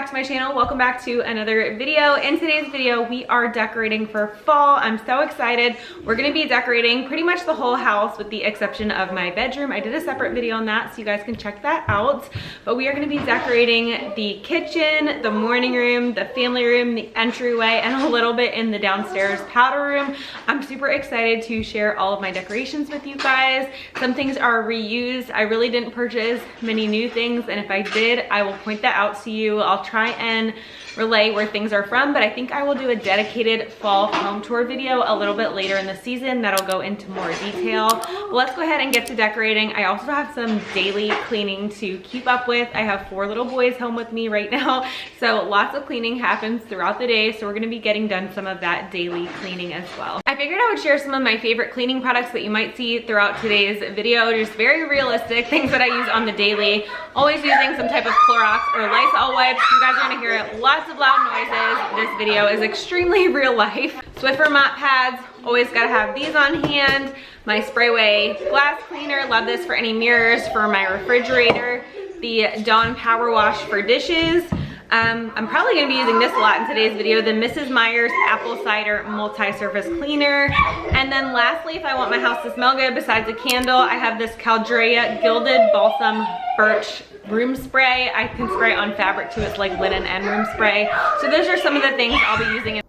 back to my channel. Welcome back to another video. In today's video, we are decorating for fall. I'm so excited. We're gonna be decorating pretty much the whole house with the exception of my bedroom. I did a separate video on that, so you guys can check that out. But we are gonna be decorating the kitchen, the morning room, the family room, the entryway, and a little bit in the downstairs powder room. I'm super excited to share all of my decorations with you guys. Some things are reused. I really didn't purchase many new things, and if I did, I will point that out to you. I'll try and relay where things are from, but I think I will do a dedicated fall home tour video a little bit later in the season that'll go into more detail. But let's go ahead and get to decorating. I also have some daily cleaning to keep up with. I have 4 little boys home with me right now, so lots of cleaning happens throughout the day, so we're gonna be getting done some of that daily cleaning as well. I figured I would share some of my favorite cleaning products that you might see throughout today's video, just very realistic things that I use on the daily, always using some type of Clorox or Lysol wipes. You guys are gonna hear lots of loud noises. This video is extremely real life. Swiffer mop pads, always gotta have these on hand. My Sprayway glass cleaner, love this for any mirrors, for my refrigerator. The Dawn Power Wash for dishes. I'm probably gonna be using this a lot in today's video, the Mrs. Meyer's Apple Cider Multi-Surface Cleaner. And then lastly, if I want my house to smell good, besides a candle, I have this Caldrea Gilded Balsam Birch room spray. I can spray on fabric too. It's like linen and room spray. So those are some of the things I'll be using.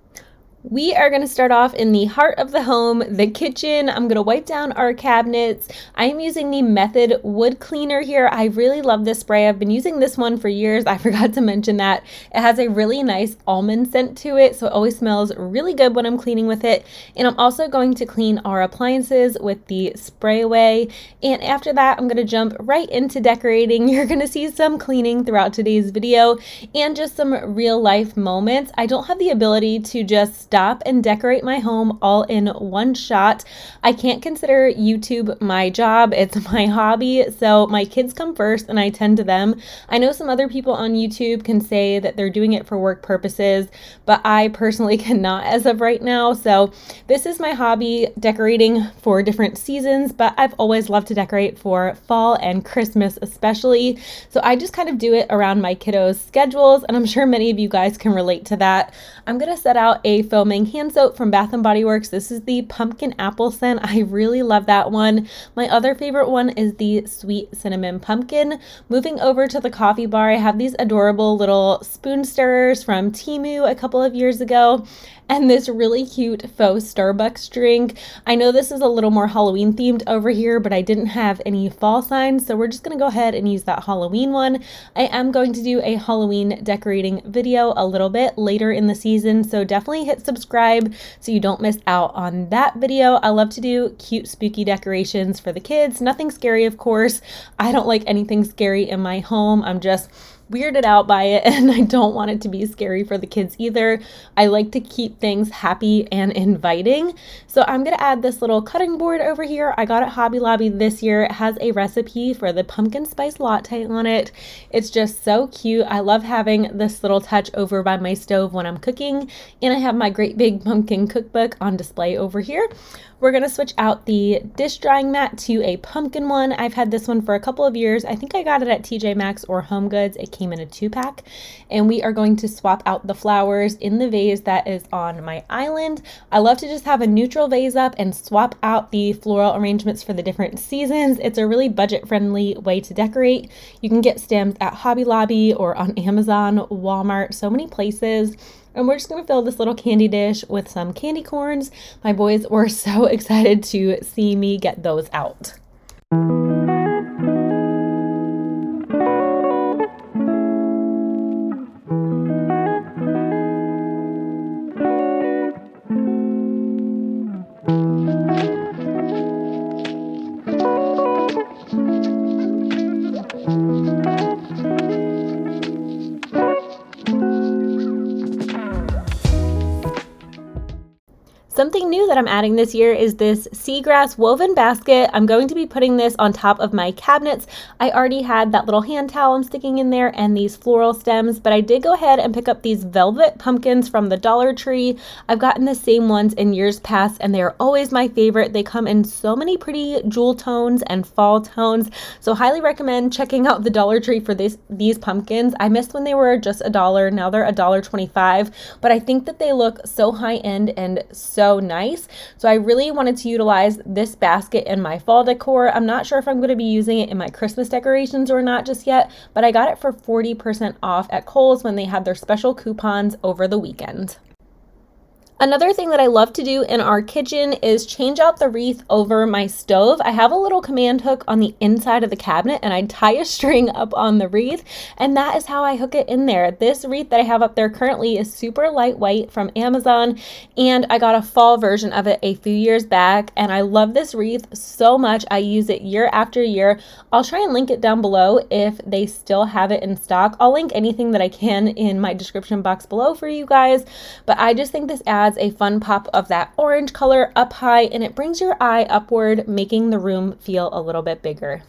We are going to start off in the heart of the home, the kitchen. I'm going to wipe down our cabinets. I'm using the Method wood cleaner here. I really love this spray. I've been using this one for years. I forgot to mention that. It has a really nice almond scent to it, so it always smells really good when I'm cleaning with it. And I'm also going to clean our appliances with the Sprayway. And after that, I'm going to jump right into decorating. You're going to see some cleaning throughout today's video and just some real life moments. I don't have the ability to just stop and decorate my home all in one shot. I can't consider YouTube my job. It's my hobby. So my kids come first and I tend to them. I know some other people on YouTube can say that they're doing it for work purposes, but I personally cannot as of right now. So this is my hobby, decorating for different seasons, but I've always loved to decorate for fall and Christmas especially. So I just kind of do it around my kiddos' schedules, and I'm sure many of you guys can relate to that. I'm going to set out a foaming hand soap from Bath & Body Works. This is the pumpkin apple scent. I really love that one. My other favorite one is the sweet cinnamon pumpkin. Moving over to the coffee bar, I have these adorable little spoon stirrers from Temu a couple of years ago, and this really cute faux Starbucks drink. I know this is a little more Halloween themed over here, but I didn't have any fall signs, so we're just gonna go ahead and use that Halloween one. I am going to do a Halloween decorating video a little bit later in the season, so definitely hit subscribe so you don't miss out on that video. I love to do cute spooky decorations for the kids. Nothing scary, of course. I don't like anything scary in my home. I'm just weirded out by it, and I don't want it to be scary for the kids either. I like to keep things happy and inviting. So I'm gonna add this little cutting board over here. I got it at Hobby Lobby this year. It has a recipe for the pumpkin spice latte on it. It's just so cute. I love having this little touch over by my stove when I'm cooking, and I have my great big pumpkin cookbook on display over here. We're gonna switch out the dish drying mat to a pumpkin one. I've had this one for a couple of years. I think I got it at TJ Maxx or Home Goods. It came in a 2-pack. And we are going to swap out the flowers in the vase that is on my island. I love to just have a neutral vase up and swap out the floral arrangements for the different seasons. It's a really budget-friendly way to decorate. You can get stems at Hobby Lobby or on Amazon, Walmart, so many places. And we're just going to fill this little candy dish with some candy corns. My boys were so excited to see me get those out. Something new that I'm adding this year is this seagrass woven basket. I'm going to be putting this on top of my cabinets. I already had that little hand towel I'm sticking in there and these floral stems, but I did go ahead and pick up these velvet pumpkins from the Dollar Tree. I've gotten the same ones in years past and they're always my favorite. They come in so many pretty jewel tones and fall tones, so highly recommend checking out the Dollar Tree for these pumpkins. I missed when they were just $1. Now they're $1.25, but I think that they look so high end and so nice. So I really wanted to utilize this basket in my fall decor. I'm not sure if I'm going to be using it in my Christmas decorations or not just yet, but I got it for 40% off at Kohl's when they had their special coupons over the weekend. Another thing that I love to do in our kitchen is change out the wreath over my stove. I have a little command hook on the inside of the cabinet and I tie a string up on the wreath, and that is how I hook it in there. This wreath that I have up there currently is super lightweight from Amazon, and I got a fall version of it a few years back, and I love this wreath so much. I use it year after year. I'll try and link it down below if they still have it in stock. I'll link anything that I can in my description box below for you guys, but I just think this adds a fun pop of that orange color up high, and it brings your eye upward, making the room feel a little bit bigger.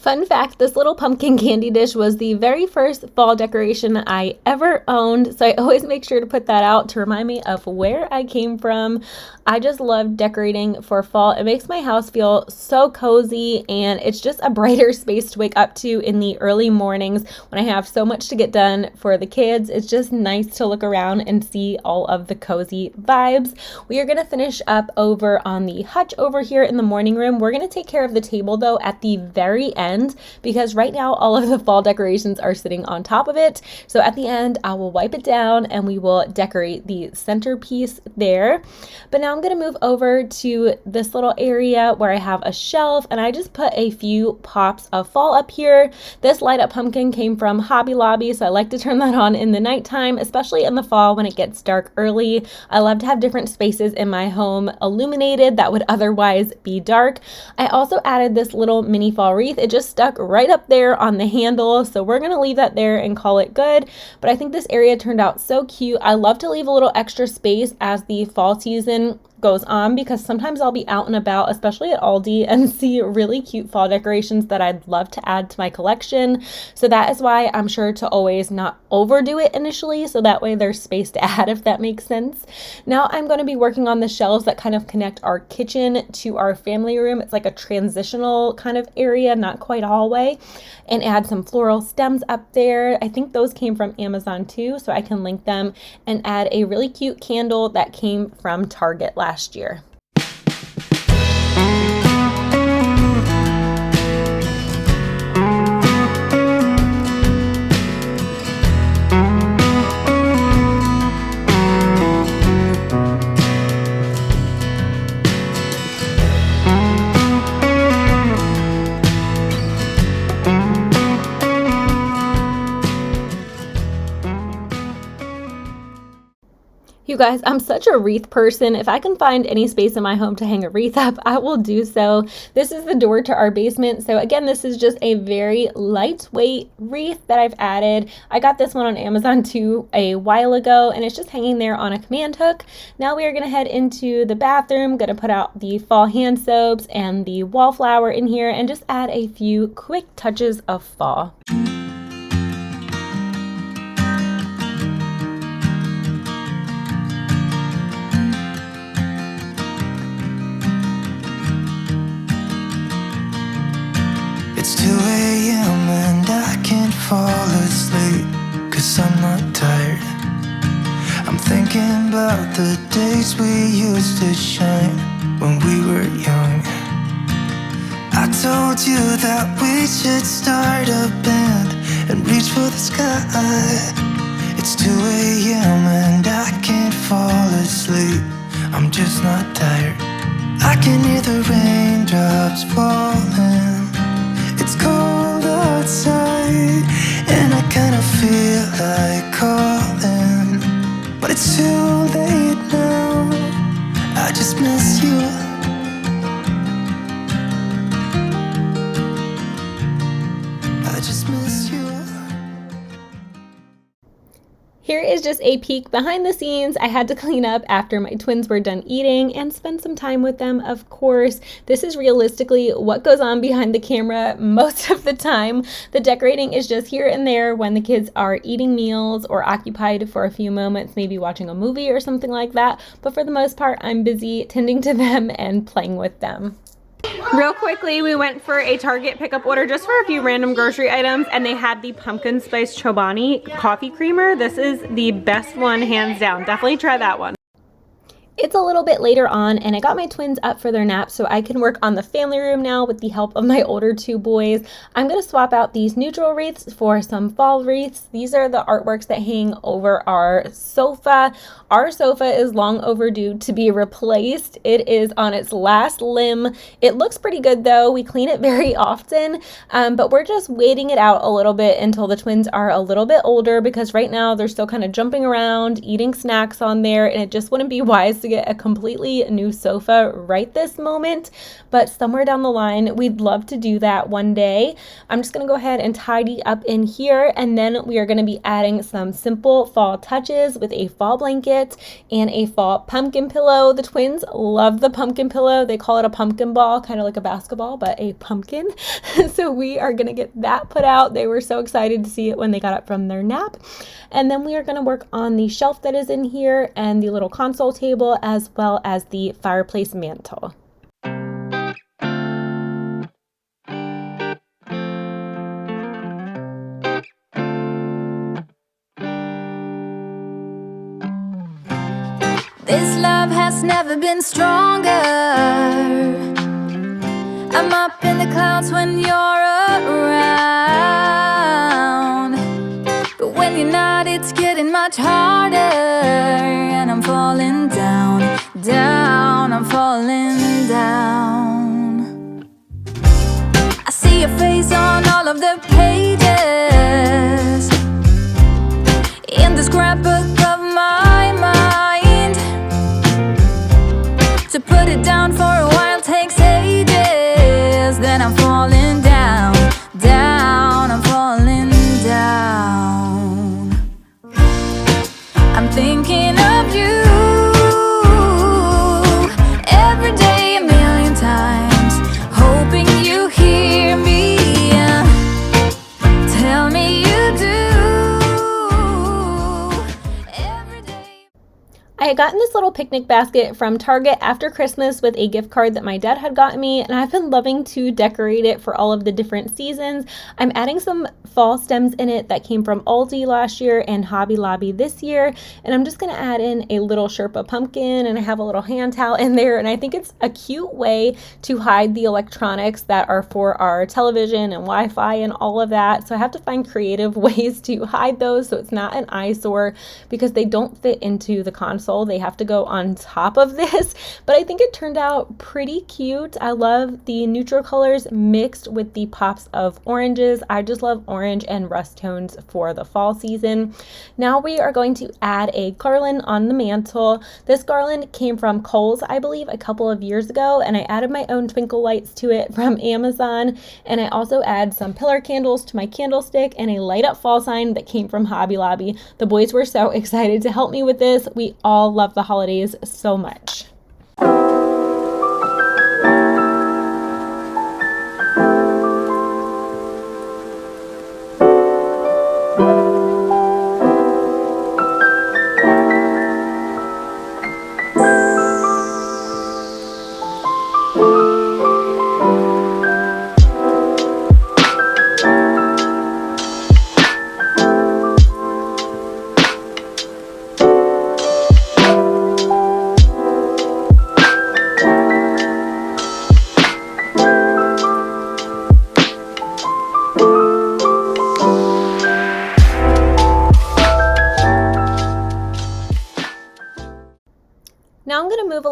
Fun fact, this little pumpkin candy dish was the very first fall decoration I ever owned, so I always make sure to put that out to remind me of where I came from. I just love decorating for fall. It makes my house feel so cozy, and it's just a brighter space to wake up to in the early mornings when I have so much to get done for the kids. It's just nice to look around and see all of the cozy vibes. We are going to finish up over on the hutch over here in the morning room. We're going to take care of the table though at the very end, because right now all of the fall decorations are sitting on top of it. So at the end I will wipe it down and we will decorate the centerpiece there. But now I'm going to move over to this little area where I have a shelf, and I just put a few pops of fall up here. This light up pumpkin came from Hobby Lobby, so I like to turn that on in the nighttime, especially in the fall when it gets dark early. I love to have different spaces in my home illuminated that would otherwise be dark. I also added this little mini fall wreath. It just stuck right up there on the handle, so we're gonna leave that there and call it good. But I think this area turned out so cute. I love to leave a little extra space as the fall season goes on, because sometimes I'll be out and about, especially at Aldi, and see really cute fall decorations that I'd love to add to my collection. So that is why I'm sure to always not overdo it initially, so that way there's space to add, if that makes sense. Now I'm going to be working on the shelves that kind of connect our kitchen to our family room. It's like a transitional kind of area, not quite a hallway, and add some floral stems up there. I think those came from Amazon too, so I can link them, and add a really cute candle that came from Target last year. You guys, I'm such a wreath person. If I can find any space in my home to hang a wreath up, I will do so. This is the door to our basement. So again, this is just a very lightweight wreath that I've added. I got this one on Amazon too a while ago, and it's just hanging there on a command hook. Now we are gonna head into the bathroom, gonna put out the fall hand soaps and the wallflower in here, and just add a few quick touches of fall. It's 2 a.m. and I can't fall asleep, 'cause I'm not tired. I'm thinking about the days we used to shine when we were young. I told you that we should start a band and reach for the sky. It's 2 a.m. and I can't fall asleep, I'm just not tired. I can hear the raindrops falling. It's cold outside and I kinda feel like calling, but it's too late now. I just miss you. I just miss you. Here is just a peek behind the scenes. I had to clean up after my twins were done eating and spend some time with them, of course. This is realistically what goes on behind the camera most of the time. The decorating is just here and there when the kids are eating meals or occupied for a few moments, maybe watching a movie or something like that. But for the most part, I'm busy tending to them and playing with them. Real quickly, we went for a Target pickup order just for a few random grocery items, and they had the pumpkin spice Chobani coffee creamer. This is the best one, hands down. Definitely try that one. It's a little bit later on and I got my twins up for their nap so I can work on the family room now with the help of my older two boys. I'm going to swap out these neutral wreaths for some fall wreaths. These are the artworks that hang over our sofa. Our sofa is long overdue to be replaced. It is on its last limb. It looks pretty good though. We clean it very often, but we're just waiting it out a little bit until the twins are a little bit older, because right now they're still kind of jumping around, eating snacks on there, and it just wouldn't be wise to get a completely new sofa right this moment, but somewhere down the line we'd love to do that one day. I'm just going to go ahead and tidy up in here, and then we are going to be adding some simple fall touches with a fall blanket and a fall pumpkin pillow. The twins love the pumpkin pillow. They call it a pumpkin ball, kind of like a basketball, but a pumpkin. So we are going to get that put out. They were so excited to see it when they got up from their nap. And then we are going to work on the shelf that is in here and the little console table, as well as the fireplace mantle. This love has never been stronger. I'm up in the clouds when you're around, but when you're not, it's getting much harder. And I'm falling down, down, I'm falling down. I see your face on all of the pages in the scrapbook of my mind. To put it down for a while takes ages. Then I'm falling down, down, I'm falling down. I'm thinking of you every day, a million times, hoping you hear me. Tell me you do every day. I had gotten this little picnic basket from Target after Christmas with a gift card that my dad had gotten me, and I've been loving to decorate it for all of the different seasons. I'm adding some fall stems in it that came from Aldi last year and Hobby Lobby this year, and I'm just going to add in a little Sherpa pumpkin, and I have a little hand towel in there, and I think it's a cute way to hide the electronics that are for our television and Wi-Fi and all of that. So I have to find creative ways to hide those so it's not an eyesore, because they don't fit into the console. They have to go on top of this, but I think it turned out pretty cute. I love the neutral colors mixed with the pops of oranges. I just love orange and rust tones for the fall season. Now we are going to add a garland on the mantle. This garland came from Kohl's, I believe, a couple of years ago, and I added my own twinkle lights to it from Amazon, and I also add some pillar candles to my candlestick and a light up fall sign that came from Hobby Lobby. The boys were so excited to help me with this. We all love the holidays so much.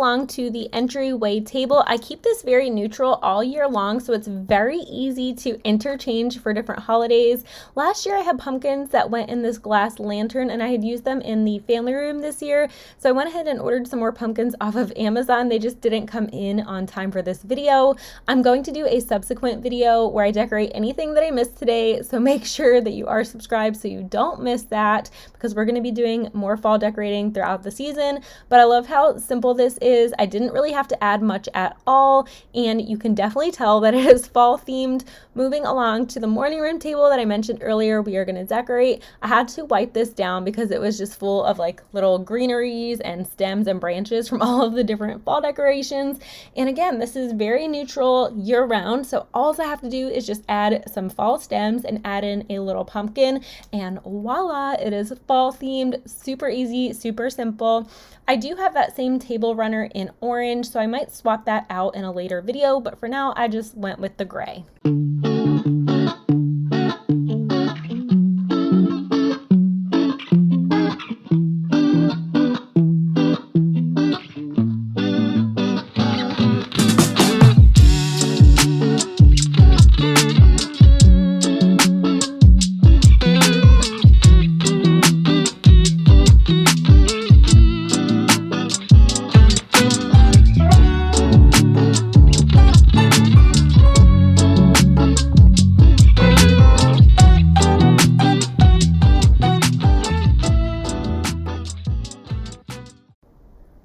along to the entryway table. I keep this very neutral all year long, so it's very easy to interchange for different holidays. Last year I had pumpkins that went in this glass lantern, and I had used them in the family room this year, so I went ahead and ordered some more pumpkins off of Amazon. They just didn't come in on time for this video. I'm going to do a subsequent video where I decorate anything that I missed today, so make sure that you are subscribed so you don't miss that, because we're going to be doing more fall decorating throughout the season. But I love how simple this is. I didn't really have to add much at all, and you can definitely tell that it is fall themed. Moving along to the morning room table that I mentioned earlier, we are going to decorate. I had to wipe this down because it was just full of like little greeneries and stems and branches from all of the different fall decorations. And again, this is very neutral year round, so all I have to do is just add some fall stems and add in a little pumpkin, and voila, it is fall themed. Super easy, super simple. I do have that same table runner in orange, so I might swap that out in a later video, but for now I just went with the gray.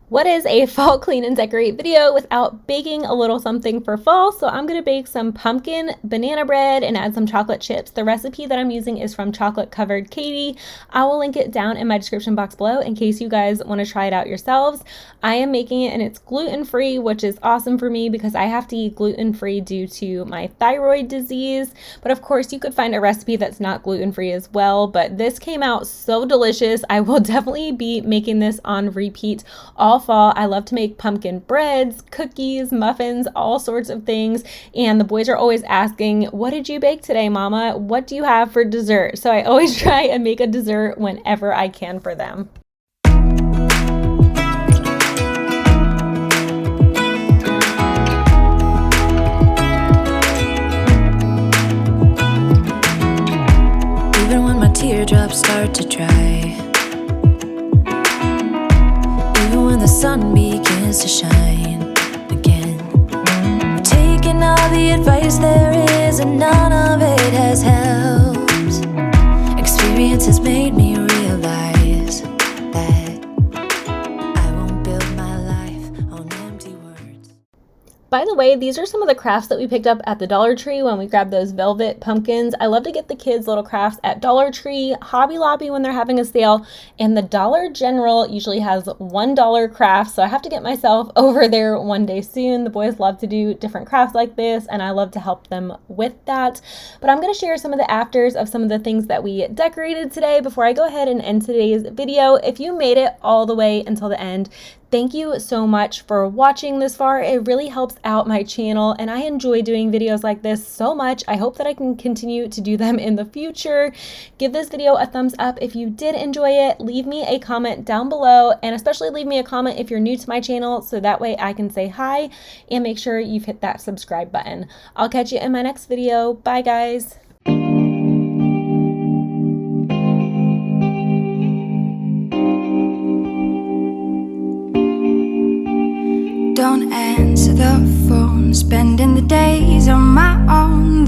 What is a fall clean and decorate video without baking a little something for fall? So I'm going to bake some pumpkin banana bread and add some chocolate chips. The recipe that I'm using is from Chocolate Covered Katie. I will link it down in my description box below in case you guys want to try it out yourselves. I am making it and it's gluten-free, which is awesome for me because I have to eat gluten-free due to my thyroid disease. But of course you could find a recipe that's not gluten-free as well, but this came out so delicious. I will definitely be making this on repeat all fall. I love to make pumpkin breads, cookies, muffins, all sorts of things. And the boys are always asking, what did you bake today, Mama? What do you have for dessert? So I always try and make a dessert whenever I can for them. Even when my teardrops start to dry, when the sun begins to shine again, taking all the advice there is and none of it has helped. Experience has made me realize that I won't build my life on empty words. By the way, these are some of the crafts that we picked up at the Dollar Tree when we grabbed those velvet pumpkins. I love to get the kids little crafts at Dollar Tree, Hobby Lobby when they're having a sale, and the Dollar General usually has $1 crafts, so I have to get myself over there one day soon. The boys love to do different crafts like this, and I love to help them with that. But I'm going to share some of the afters of some of the things that we decorated today before I go ahead and end today's video. If you made it all the way until the end, thank you so much for watching this far. It really helps out my channel, and I enjoy doing videos like this so much. I hope that I can continue to do them in the future. Give this video a thumbs up if you did enjoy it. Leave me a comment down below, and especially leave me a comment if you're new to my channel, so that way I can say hi, and make sure you've hit that subscribe button. I'll catch you in my next video. Bye, guys. Don't answer the phone, spending the days on my own.